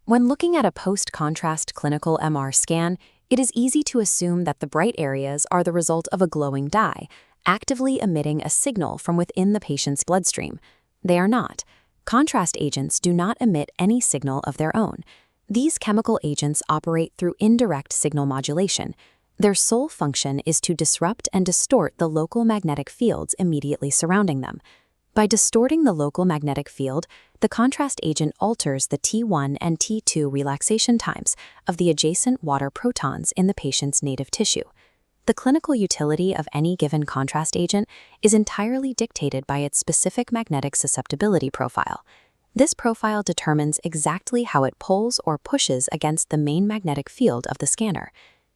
When looking at a post-contrast clinical MR scan, it is easy to assume that the bright areas are the result of a glowing dye, actively emitting a signal from within the patient's bloodstream. They are not. Contrast agents do not emit any signal of their own. These chemical agents operate through indirect signal modulation. Their sole function is to disrupt and distort the local magnetic fields immediately surrounding them. By distorting the local magnetic field, the contrast agent alters the T1 and T2 relaxation times of the adjacent water protons in the patient's native tissue. The clinical utility of any given contrast agent is entirely dictated by its specific magnetic susceptibility profile. This profile determines exactly how it pulls or pushes against the main magnetic field of the scanner.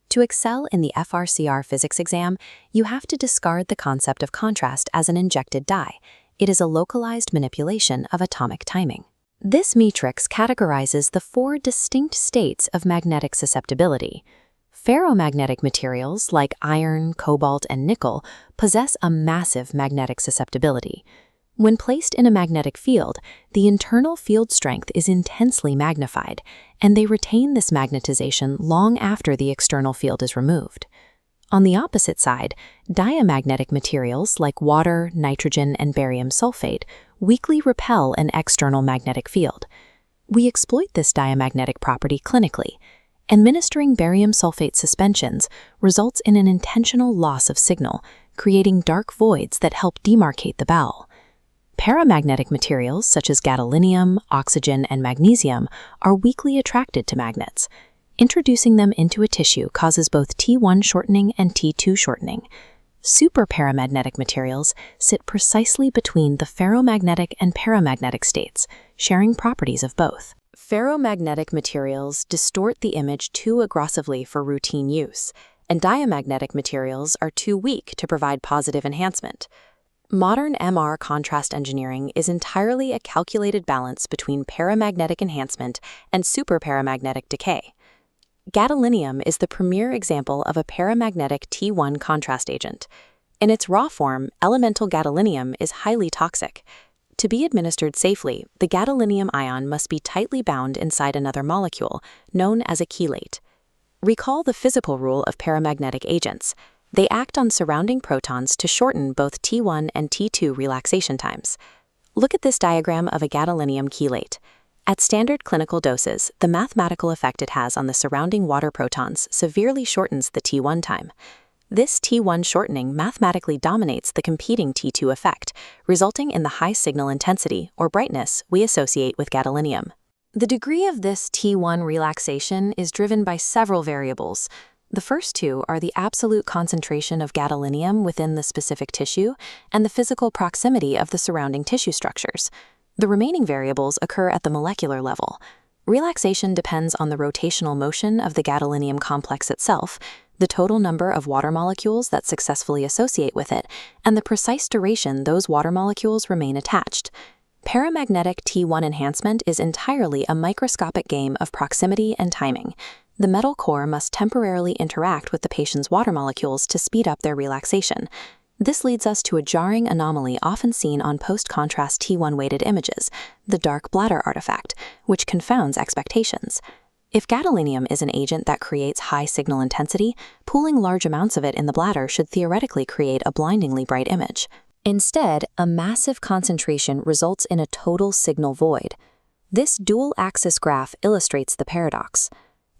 To excel in the FRCR physics exam, you have to discard the concept of contrast as an injected dye. It is a localized manipulation of atomic timing. This matrix categorizes the 4 distinct states of magnetic susceptibility. Ferromagnetic materials like iron, cobalt, and nickel possess a massive magnetic susceptibility. When placed in a magnetic field, the internal field strength is intensely magnified, and they retain this magnetization long after the external field is removed. On the opposite side, diamagnetic materials like water, nitrogen, and barium sulfate weakly repel an external magnetic field. We exploit this diamagnetic property clinically. Administering barium sulfate suspensions results in an intentional loss of signal, creating dark voids that help demarcate the bowel. Paramagnetic materials such as gadolinium, oxygen, and magnesium are weakly attracted to magnets. Introducing them into a tissue causes both T1 shortening and T2 shortening. Superparamagnetic materials sit precisely between the ferromagnetic and paramagnetic states, sharing properties of both. Ferromagnetic materials distort the image too aggressively for routine use, and diamagnetic materials are too weak to provide positive enhancement. Modern MR contrast engineering is entirely a calculated balance between paramagnetic enhancement and superparamagnetic decay. Gadolinium is the premier example of a paramagnetic T1 contrast agent. In its raw form, elemental gadolinium is highly toxic. To be administered safely, the gadolinium ion must be tightly bound inside another molecule, known as a chelate. Recall the physical rule of paramagnetic agents. They act on surrounding protons to shorten both T1 and T2 relaxation times. Look at this diagram of a gadolinium chelate. At standard clinical doses, the mathematical effect it has on the surrounding water protons severely shortens the T1 time. This T1 shortening mathematically dominates the competing T2 effect, resulting in the high signal intensity or brightness we associate with gadolinium. The degree of this T1 relaxation is driven by several variables. The first 2 are the absolute concentration of gadolinium within the specific tissue and the physical proximity of the surrounding tissue structures. The remaining variables occur at the molecular level. Relaxation depends on the rotational motion of the gadolinium complex itself, the total number of water molecules that successfully associate with it, and the precise duration those water molecules remain attached. Paramagnetic T1 enhancement is entirely a microscopic game of proximity and timing. The metal core must temporarily interact with the patient's water molecules to speed up their relaxation. This leads us to a jarring anomaly often seen on post-contrast T1-weighted images, the dark bladder artifact, which confounds expectations. If gadolinium is an agent that creates high signal intensity, pooling large amounts of it in the bladder should theoretically create a blindingly bright image. Instead, a massive concentration results in a total signal void. This dual-axis graph illustrates the paradox.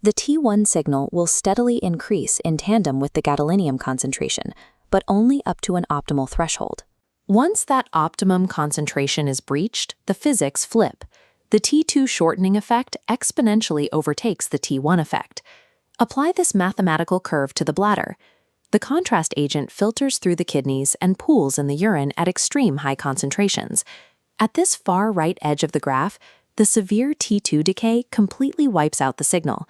The T1 signal will steadily increase in tandem with the gadolinium concentration, but only up to an optimal threshold. Once that optimum concentration is breached, the physics flip. The T2 shortening effect exponentially overtakes the T1 effect. Apply this mathematical curve to the bladder. The contrast agent filters through the kidneys and pools in the urine at extreme high concentrations. At this far right edge of the graph, the severe T2 decay completely wipes out the signal.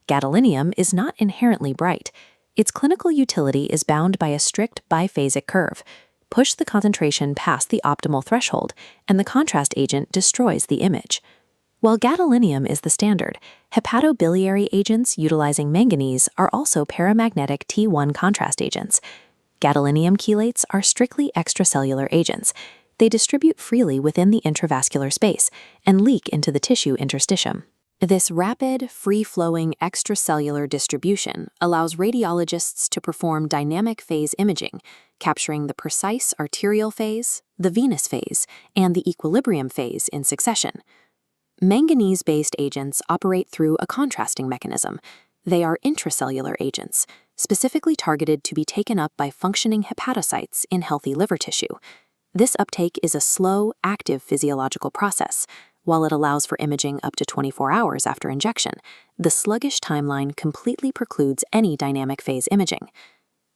Gadolinium is not inherently bright. Its clinical utility is bound by a strict biphasic curve. Push the concentration past the optimal threshold, and the contrast agent destroys the image. While gadolinium is the standard, hepatobiliary agents utilizing manganese are also paramagnetic T1 contrast agents. Gadolinium chelates are strictly extracellular agents. They distribute freely within the intravascular space and leak into the tissue interstitium. This rapid, free-flowing extracellular distribution allows radiologists to perform dynamic phase imaging, capturing the precise arterial phase, the venous phase, and the equilibrium phase in succession. Manganese-based agents operate through a contrasting mechanism. They are intracellular agents, specifically targeted to be taken up by functioning hepatocytes in healthy liver tissue. This uptake is a slow, active physiological process. While it allows for imaging up to 24 hours after injection, the sluggish timeline completely precludes any dynamic phase imaging.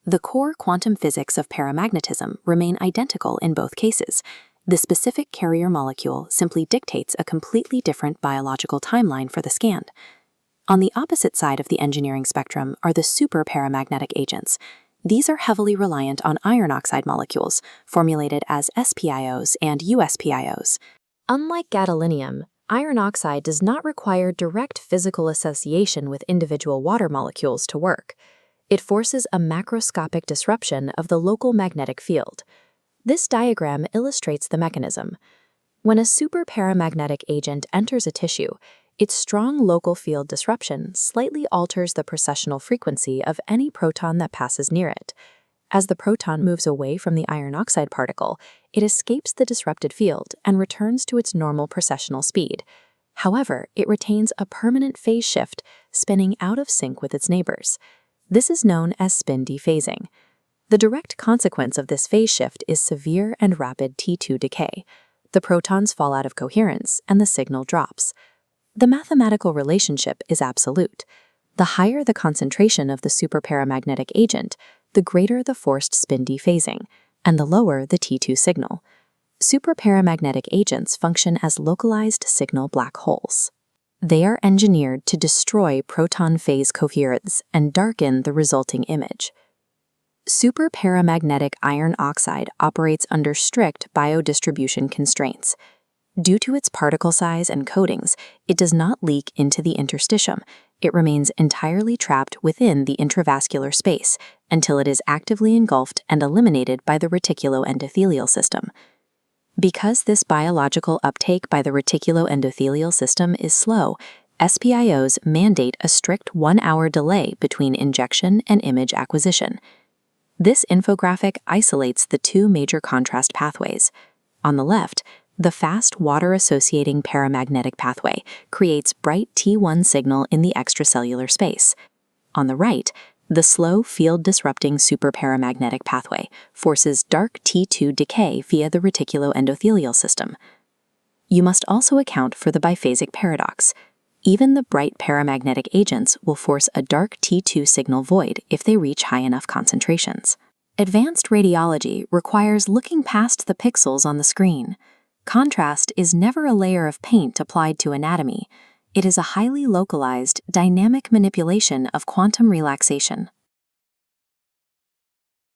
The core quantum physics of paramagnetism remain identical in both cases. The specific carrier molecule simply dictates a completely different biological timeline for the scan. On the opposite side of the engineering spectrum are the superparamagnetic agents. These are heavily reliant on iron oxide molecules, formulated as SPIOs and USPIOs. Unlike gadolinium, iron oxide does not require direct physical association with individual water molecules to work. It forces a macroscopic disruption of the local magnetic field. This diagram illustrates the mechanism. When a superparamagnetic agent enters a tissue, its strong local field disruption slightly alters the precessional frequency of any proton that passes near it. As the proton moves away from the iron oxide particle, it escapes the disrupted field and returns to its normal precessional speed. However, it retains a permanent phase shift, spinning out of sync with its neighbors. This is known as spin dephasing. The direct consequence of this phase shift is severe and rapid T2 decay. The protons fall out of coherence and the signal drops. The mathematical relationship is absolute. The higher the concentration of the superparamagnetic agent, the greater the forced spin dephasing, and the lower the T2 signal. Superparamagnetic agents function as localized signal black holes. They are engineered to destroy proton phase coherence and darken the resulting image. Superparamagnetic iron oxide operates under strict biodistribution constraints. Due to its particle size and coatings, it does not leak into the interstitium. It remains entirely trapped within the intravascular space until it is actively engulfed and eliminated by the reticuloendothelial system. Because this biological uptake by the reticuloendothelial system is slow, SPIOs mandate a strict 1-hour delay between injection and image acquisition. This infographic isolates the two major contrast pathways. On the left, the fast water-associating paramagnetic pathway creates bright T1 signal in the extracellular space. On the right, the slow field-disrupting superparamagnetic pathway forces dark T2 decay via the reticuloendothelial system. You must also account for the biphasic paradox. Even the bright paramagnetic agents will force a dark T2 signal void if they reach high enough concentrations. Advanced radiology requires looking past the pixels on the screen. Contrast is never a layer of paint applied to anatomy. It is a highly localized, dynamic manipulation of quantum relaxation.